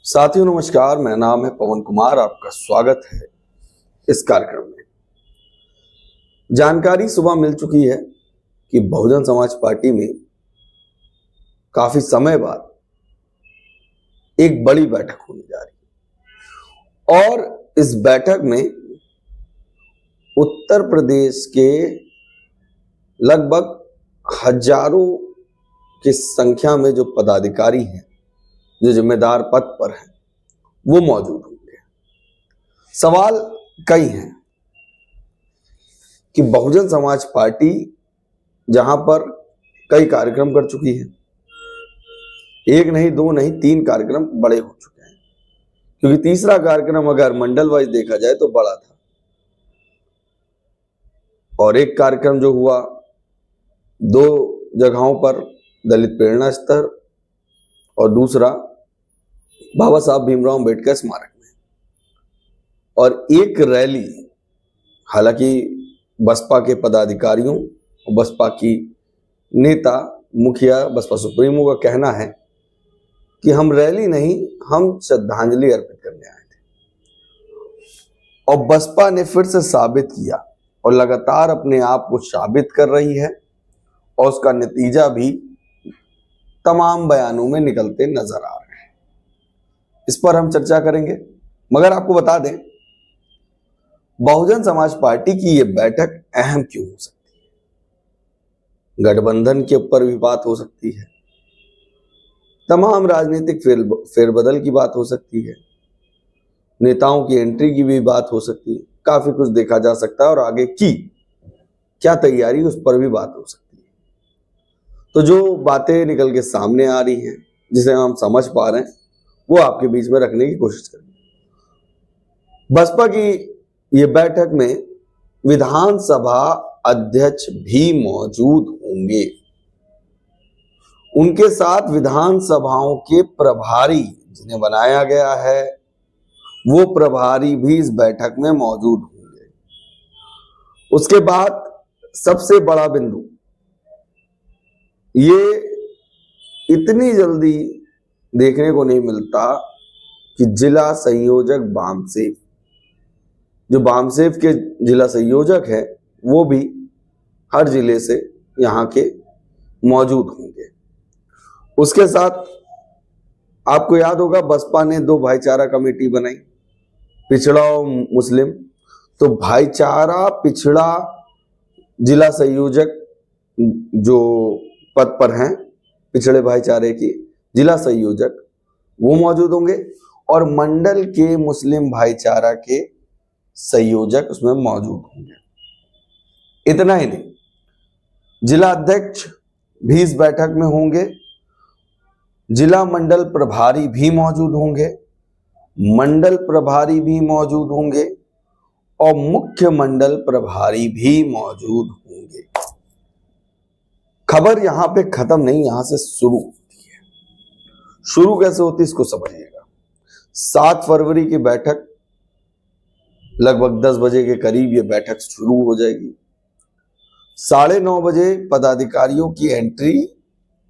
साथियों नमस्कार, मेरा नाम है पवन कुमार। आपका स्वागत है इस कार्यक्रम में। जानकारी सुबह मिल चुकी है कि बहुजन समाज पार्टी में काफी समय बाद एक बड़ी बैठक होने जा रही है और इस बैठक में उत्तर प्रदेश के लगभग हजारों की संख्या में जो पदाधिकारी हैं, जो जिम्मेदार पद पर हैं, वो मौजूद होंगे। सवाल कई हैं कि बहुजन समाज पार्टी जहां पर कई कार्यक्रम कर चुकी है, एक नहीं, दो नहीं, 3 कार्यक्रम बड़े हो चुके हैं, क्योंकि तीसरा कार्यक्रम अगर मंडल वाइज देखा जाए तो बड़ा था। और एक कार्यक्रम जो हुआ 2 जगहों पर, दलित प्रेरणा स्तर और दूसरा बाबा साहब भीमराव अंबेडकर स्मारक में, और एक रैली, हालांकि बसपा के पदाधिकारियों और बसपा की नेता मुखिया बसपा सुप्रीमो का कहना है कि हम रैली नहीं, हम श्रद्धांजलि अर्पित करने आए थे। और बसपा ने फिर से साबित किया और लगातार अपने आप को साबित कर रही है और उसका नतीजा भी तमाम बयानों में निकलते नजर आ रहे हैं। इस पर हम चर्चा करेंगे, मगर आपको बता दें बहुजन समाज पार्टी की यह बैठक अहम क्यों हो सकती है। गठबंधन के ऊपर भी बात हो सकती है, तमाम राजनीतिक फेरबदल की बात हो सकती है, नेताओं की एंट्री की भी बात हो सकती है, काफी कुछ देखा जा सकता है और आगे की क्या तैयारी उस पर भी बात हो सकती है। तो जो बातें निकल के सामने आ रही हैं, जिसे हम समझ पा रहे हैं, वो आपके बीच में रखने की कोशिश करेंगे। बसपा की ये बैठक में विधानसभा अध्यक्ष भी मौजूद होंगे। उनके साथ विधानसभाओं के प्रभारी जिन्हें बनाया गया है, वो प्रभारी भी इस बैठक में मौजूद होंगे। उसके बाद सबसे बड़ा बिंदु, ये इतनी जल्दी देखने को नहीं मिलता कि जिला संयोजक बामसेफ, जो बामसेफ के जिला संयोजक है, वो भी हर जिले से यहाँ के मौजूद होंगे। उसके साथ आपको याद होगा बसपा ने 2 भाईचारा कमेटी बनाई, पिछड़ा और मुस्लिम। तो भाईचारा पिछड़ा जिला संयोजक जो पद पर हैं, पिछड़े भाईचारे की जिला संयोजक, वो मौजूद होंगे और मंडल के मुस्लिम भाईचारा के संयोजक उसमें मौजूद होंगे। इतना ही नहीं, जिला अध्यक्ष भी इस बैठक में होंगे, जिला मंडल प्रभारी भी मौजूद होंगे, मंडल प्रभारी भी मौजूद होंगे और मुख्य मंडल प्रभारी भी मौजूद होंगे। खबर यहां पे खत्म नहीं, यहां से शुरू होती है। शुरू कैसे होती है इसको समझिएगा। 7 फरवरी की बैठक, लगभग 10 बजे के करीब ये बैठक शुरू हो जाएगी। 9:30 बजे पदाधिकारियों की एंट्री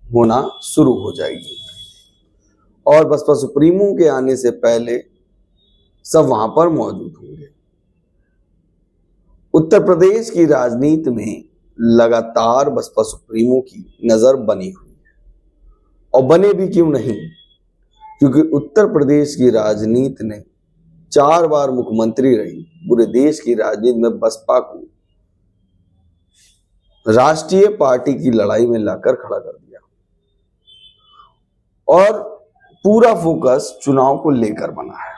होना शुरू हो जाएगी और बसपा सुप्रीमो के आने से पहले सब वहां पर मौजूद होंगे। उत्तर प्रदेश की राजनीति में लगातार बसपा सुप्रीमो की नजर बनी हुई है, और बने भी क्यों नहीं, क्योंकि उत्तर प्रदेश की राजनीति ने 4 बार मुख्यमंत्री रही, पूरे देश की राजनीति में बसपा को राष्ट्रीय पार्टी की लड़ाई में लाकर खड़ा कर दिया और पूरा फोकस चुनाव को लेकर बना है।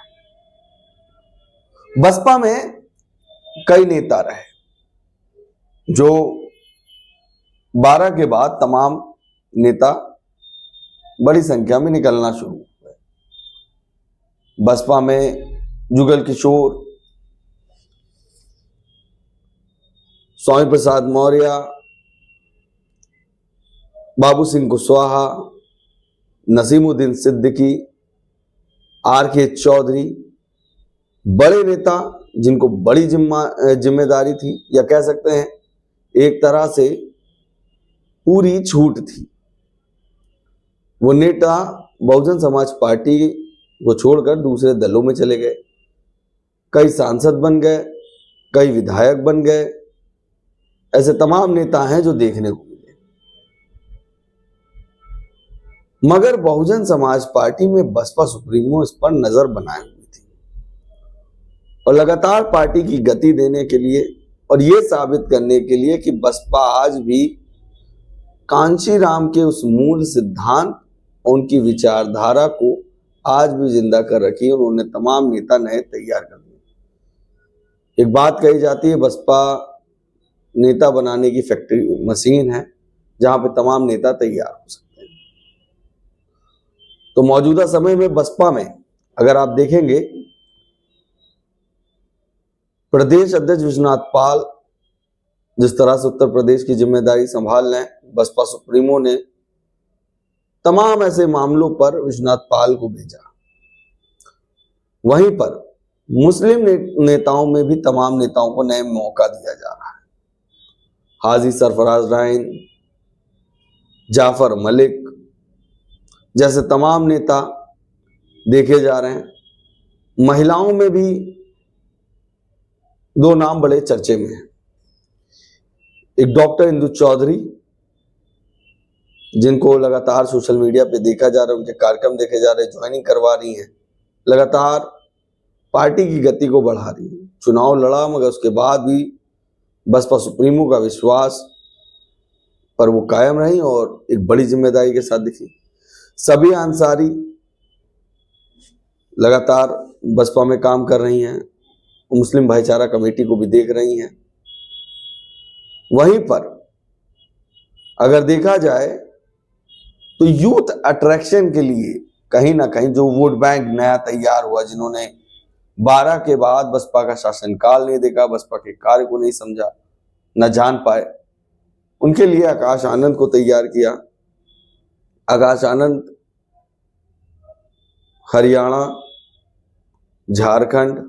बसपा में कई नेता रहे, जो 12 के बाद तमाम नेता बड़ी संख्या में निकलना शुरू हुए। बसपा में जुगल किशोर, स्वामी प्रसाद मौर्य, बाबू सिंह कुशवाहा, नसीमुद्दीन सिद्दीकी, R.K. चौधरी, बड़े नेता जिनको बड़ी जिम्मेदारी थी, या कह सकते हैं एक तरह से पूरी छूट थी। वो नेता बहुजन समाज पार्टी वो छोड़कर दूसरे दलों में चले गए, कई सांसद बन गए, कई विधायक बन गए। ऐसे तमाम नेता हैं जो देखने को मिले। मगर बहुजन समाज पार्टी में बसपा सुप्रीमो इस पर नजर बनाए हुई थी और लगातार पार्टी की गति देने के लिए और ये साबित करने के लिए कि बसपा आज भी कांशीराम के उस मूल सिद्धांत, उनकी विचारधारा को आज भी जिंदा कर रखी। उन्होंने तमाम नेता नए तैयार कर दिए। एक बात कही जाती है, बसपा नेता बनाने की फैक्ट्री मशीन है जहां पे तमाम नेता तैयार हो सकते हैं। तो मौजूदा समय में बसपा में अगर आप देखेंगे, प्रदेश अध्यक्ष विश्वनाथ पाल जिस तरह से उत्तर प्रदेश की जिम्मेदारी संभाल रहे हैं, बसपा सुप्रीमो ने तमाम ऐसे मामलों पर विश्वनाथ पाल को भेजा। वहीं पर मुस्लिम नेताओं में भी तमाम नेताओं को नए मौका दिया जा रहा है। हाजी सरफराज राइन, जाफर मलिक जैसे तमाम नेता देखे जा रहे हैं। महिलाओं में भी दो नाम बड़े चर्चे में हैं। एक डॉक्टर इंदु चौधरी, जिनको लगातार सोशल मीडिया पे देखा जा रहा है, उनके कार्यक्रम देखे जा रहे हैं, ज्वाइनिंग करवा रही हैं, लगातार पार्टी की गति को बढ़ा रही है। चुनाव लड़ा मगर उसके बाद भी बसपा सुप्रीमो का विश्वास पर वो कायम रही और एक बड़ी जिम्मेदारी के साथ दिखी। सभी अंसारी लगातार बसपा में काम कर रही हैं, मुस्लिम भाईचारा कमेटी को भी देख रही हैं। वहीं पर अगर देखा जाए तो यूथ अट्रैक्शन के लिए कहीं ना कहीं जो वोट बैंक नया तैयार हुआ, जिन्होंने 12 के बाद बसपा का शासनकाल नहीं देखा, बसपा के कार्य को नहीं समझा, न जान पाए, उनके लिए आकाश आनंद को तैयार किया। आकाश आनंद हरियाणा, झारखंड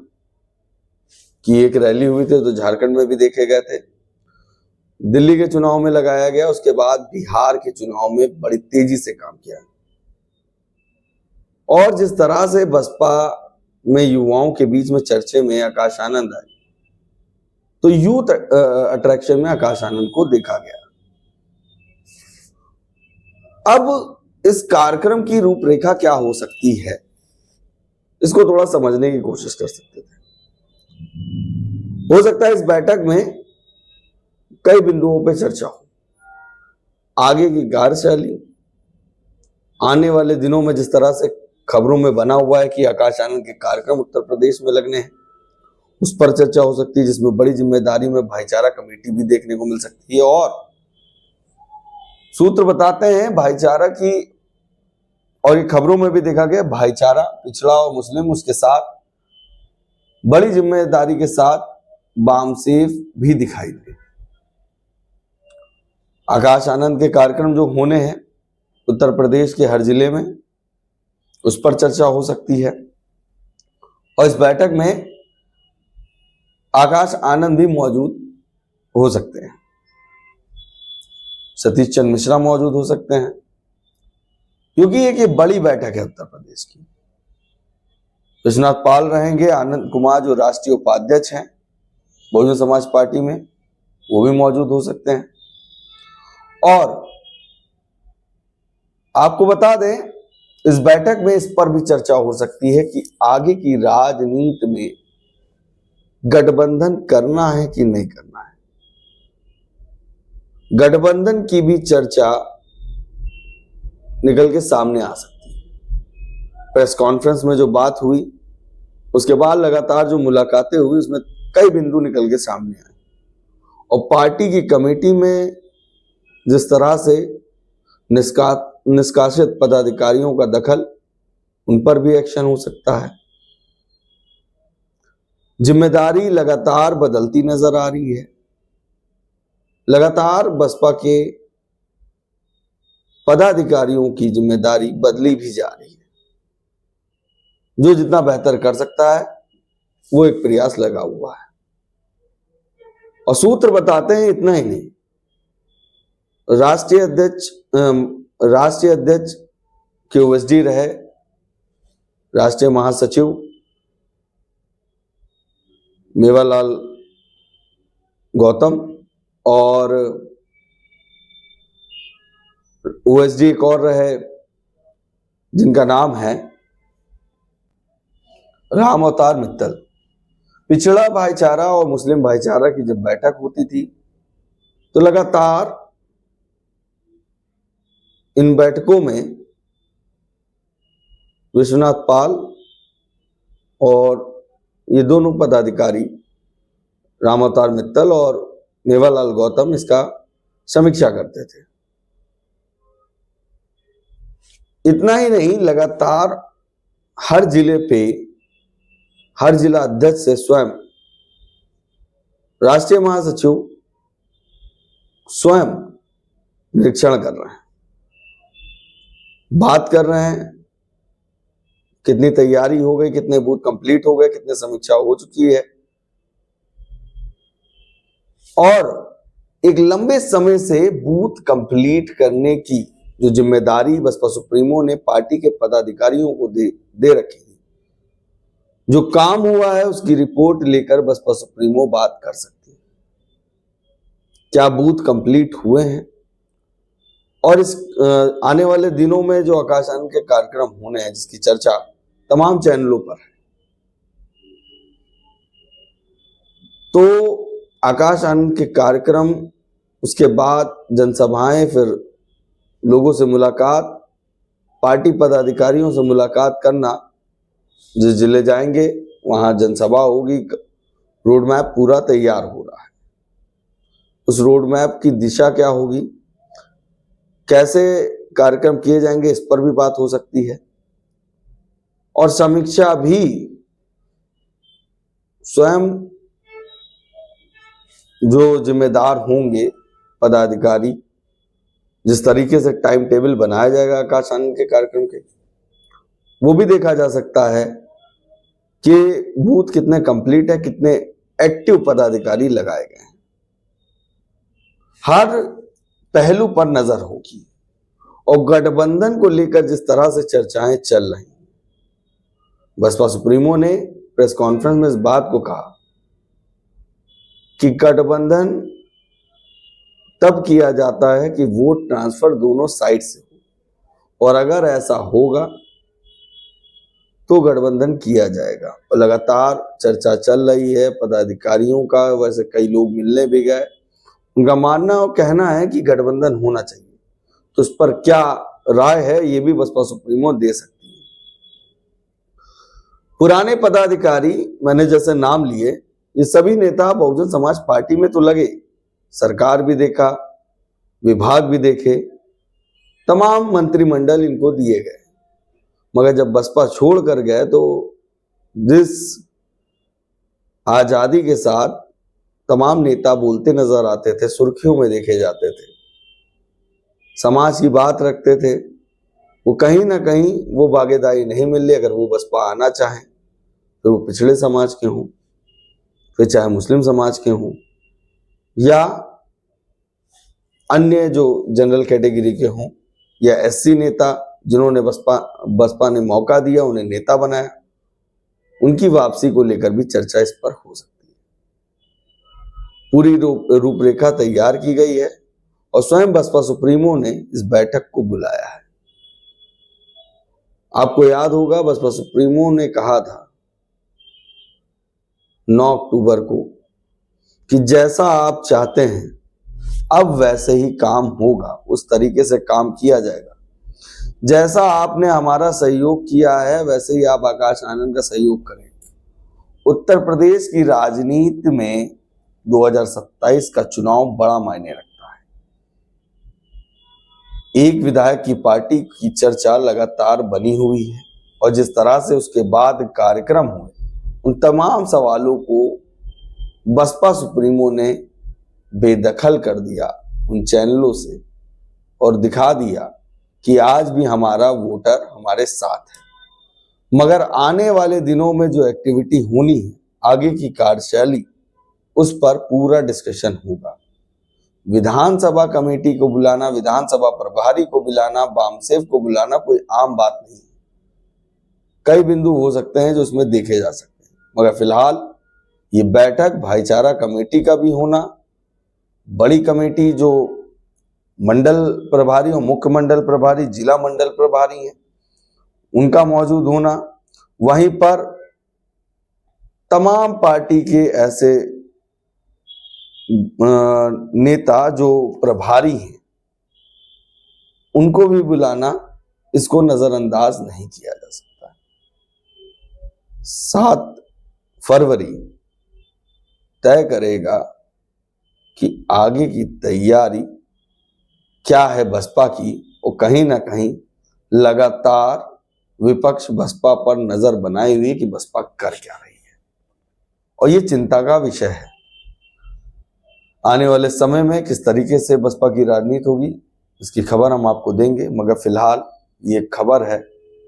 की एक रैली हुई थी तो झारखंड में भी देखे गए थे। दिल्ली के चुनाव में लगाया गया, उसके बाद बिहार के चुनाव में बड़ी तेजी से काम किया। और जिस तरह से बसपा में युवाओं के बीच में चर्चे में आकाश आनंद आए, तो यूथ अट्रैक्शन में आकाश आनंद को देखा गया। अब इस कार्यक्रम की रूपरेखा क्या हो सकती है, इसको थोड़ा समझने की कोशिश कर सकते थे। हो सकता है इस बैठक में कई बिंदुओं पर चर्चा हो, आगे की कार्यशैली, आने वाले दिनों में जिस तरह से खबरों में बना हुआ है कि आकाश आनंद के कार्यक्रम उत्तर प्रदेश में लगने हैं, उस पर चर्चा हो सकती है, जिसमें बड़ी जिम्मेदारी में भाईचारा कमेटी भी देखने को मिल सकती है। और सूत्र बताते हैं भाईचारा की, और ये खबरों में भी देखा गया, भाईचारा पिछड़ा और मुस्लिम उसके साथ बड़ी जिम्मेदारी के साथ बामसेफ भी दिखाई दे। आकाश आनंद के कार्यक्रम जो होने हैं उत्तर प्रदेश के हर जिले में, उस पर चर्चा हो सकती है। और इस बैठक में आकाश आनंद भी मौजूद हो सकते हैं, सतीश चंद्र मिश्रा मौजूद हो सकते हैं, क्योंकि एक ये बड़ी बैठक है उत्तर प्रदेश की। विश्वनाथ पाल रहेंगे, आनंद कुमार जो राष्ट्रीय उपाध्यक्ष हैं बहुजन समाज पार्टी में, वो भी मौजूद हो सकते हैं। और आपको बता दें, इस बैठक में इस पर भी चर्चा हो सकती है कि आगे की राजनीति में गठबंधन करना है कि नहीं करना है। गठबंधन की भी चर्चा निकल के सामने आ सकती है। प्रेस कॉन्फ्रेंस में जो बात हुई, उसके बाद लगातार जो मुलाकातें हुई, उसमें कई बिंदु निकल के सामने आए। और पार्टी की कमेटी में जिस तरह से निष्कासित पदाधिकारियों का दखल, उन पर भी एक्शन हो सकता है। जिम्मेदारी लगातार बदलती नजर आ रही है। लगातार बसपा के पदाधिकारियों की जिम्मेदारी बदली भी जा रही है। जो जितना बेहतर कर सकता है वो एक प्रयास लगा हुआ है। और सूत्र बताते हैं इतना ही नहीं, राष्ट्रीय अध्यक्ष के ओएसडी रहे राष्ट्रीय महासचिव मेवालाल गौतम और ओएसडी एक और रहे जिनका नाम है राम अवतार मित्तल। पिछड़ा भाईचारा और मुस्लिम भाईचारा की जब बैठक होती थी तो लगातार इन बैठकों में विश्वनाथ पाल और ये दोनों पदाधिकारी राम अवतार मित्तल और मेवालाल गौतम इसका समीक्षा करते थे। इतना ही नहीं, लगातार हर जिले पे हर जिला अध्यक्ष से स्वयं राष्ट्रीय महासचिव स्वयं निरीक्षण कर रहे हैं, बात कर रहे हैं कितनी तैयारी हो गई, कितने बूथ कंप्लीट हो गए, कितने समीक्षा हो चुकी है। और एक लंबे समय से बूथ कंप्लीट करने की जो जिम्मेदारी बसपा सुप्रीमो ने पार्टी के पदाधिकारियों को दे रखी थी, जो काम हुआ है उसकी रिपोर्ट लेकर बसपा सुप्रीमो बात कर सकती है। क्या बूथ कंप्लीट हुए हैं? और इस आने वाले दिनों में जो आकाश आनंद के कार्यक्रम होने हैं जिसकी चर्चा तमाम चैनलों पर है, तो आकाश आनंद के कार्यक्रम, उसके बाद जनसभाएं, फिर लोगों से मुलाकात, पार्टी पदाधिकारियों से मुलाकात करना, जिस जिले जाएंगे वहां जनसभा होगी, रोड मैप पूरा तैयार हो रहा है। उस रोड मैप की दिशा क्या होगी, कैसे कार्यक्रम किए जाएंगे, इस पर भी बात हो सकती है। और समीक्षा भी स्वयं जो जिम्मेदार होंगे पदाधिकारी, जिस तरीके से टाइम टेबल बनाया जाएगा आकाश आनंद के कार्यक्रम के, वो भी देखा जा सकता है कि बूथ कितने कंप्लीट है, कितने एक्टिव पदाधिकारी लगाए गए हैं। हर पहलू पर नजर होगी। और गठबंधन को लेकर जिस तरह से चर्चाएं चल रही, बसपा सुप्रीमो ने प्रेस कॉन्फ्रेंस में इस बात को कहा कि गठबंधन तब किया जाता है कि वोट ट्रांसफर दोनों साइड से हो, और अगर ऐसा होगा तो गठबंधन किया जाएगा। और लगातार चर्चा चल रही है पदाधिकारियों का, वैसे कई लोग मिलने भी गए, उनका मानना और कहना है कि गठबंधन होना चाहिए। तो इस पर क्या राय है ये भी बसपा सुप्रीमो दे सकती है। पुराने पदाधिकारी मैंने जैसे नाम लिए, ये सभी नेता बहुजन समाज पार्टी में तो लगे, सरकार भी देखा, विभाग भी देखे, तमाम मंत्रिमंडल इनको दिए गए, मगर जब बसपा छोड़ कर गए तो जिस आजादी के साथ तमाम नेता बोलते नजर आते थे, सुर्खियों में देखे जाते थे, समाज की बात रखते थे, वो कहीं ना कहीं वो भागीदारी नहीं मिल रही। अगर वो बसपा आना चाहें तो वो पिछड़े समाज के हों, फिर चाहे मुस्लिम समाज के हों या अन्य जो जनरल कैटेगरी के हों, या एससी नेता जिन्होंने बसपा ने मौका दिया, उन्हें नेता बनाया, उनकी वापसी को लेकर भी चर्चा इस पर हो सकती है। पूरी रूपरेखा तैयार की गई है और स्वयं बसपा सुप्रीमो ने इस बैठक को बुलाया है। आपको याद होगा बसपा सुप्रीमो ने कहा था 9 अक्टूबर को कि जैसा आप चाहते हैं अब वैसे ही काम होगा, उस तरीके से काम किया जाएगा। जैसा आपने हमारा सहयोग किया है वैसे ही आप आकाश आनंद का सहयोग करें। उत्तर प्रदेश की राजनीति में 2027 का चुनाव बड़ा मायने रखता है। एक विधायक की पार्टी की चर्चा लगातार बनी हुई है और जिस तरह से उसके बाद कार्यक्रम हुए, उन तमाम सवालों को बसपा सुप्रीमो ने बेदखल कर दिया उन चैनलों से और दिखा दिया कि आज भी हमारा वोटर हमारे साथ है। मगर आने वाले दिनों में जो एक्टिविटी होनी है, आगे की कार्यशैली, उस पर पूरा डिस्कशन होगा। विधानसभा कमेटी को बुलाना, विधानसभा प्रभारी को बुलाना, बामसेफ को बुलाना कोई आम बात नहीं है। कई बिंदु हो सकते हैं जो इसमें देखे जा सकते हैं, मगर फिलहाल ये बैठक भाईचारा कमेटी का भी होना, बड़ी कमेटी जो मंडल प्रभारी और मुख्य मंडल प्रभारी, जिला मंडल प्रभारी हैं, उनका मौजूद होना, वहीं पर तमाम पार्टी के ऐसे नेता जो प्रभारी हैं उनको भी बुलाना, इसको नजरअंदाज नहीं किया जा सकता। 7 फरवरी तय करेगा कि आगे की तैयारी क्या है बसपा की, और कहीं ना कहीं लगातार विपक्ष बसपा पर नजर बनाए हुए कि बसपा कर क्या रही है, और ये चिंता का विषय है। आने वाले समय में किस तरीके से बसपा की राजनीति होगी, इसकी खबर हम आपको देंगे, मगर फिलहाल ये खबर है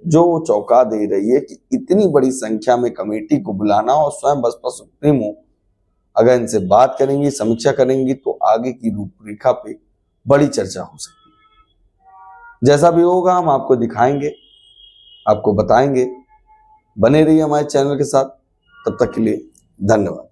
जो चौंका दे रही है कि इतनी बड़ी संख्या में कमेटी को बुलाना, और स्वयं बसपा सुप्रीमो अगर इनसे बात करेंगी, समीक्षा करेंगी, तो आगे की रूपरेखा पे बड़ी चर्चा हो सकती है। जैसा भी होगा हम आपको दिखाएंगे, आपको बताएंगे। बने रहिए हमारे चैनल के साथ। तब तक के लिए धन्यवाद।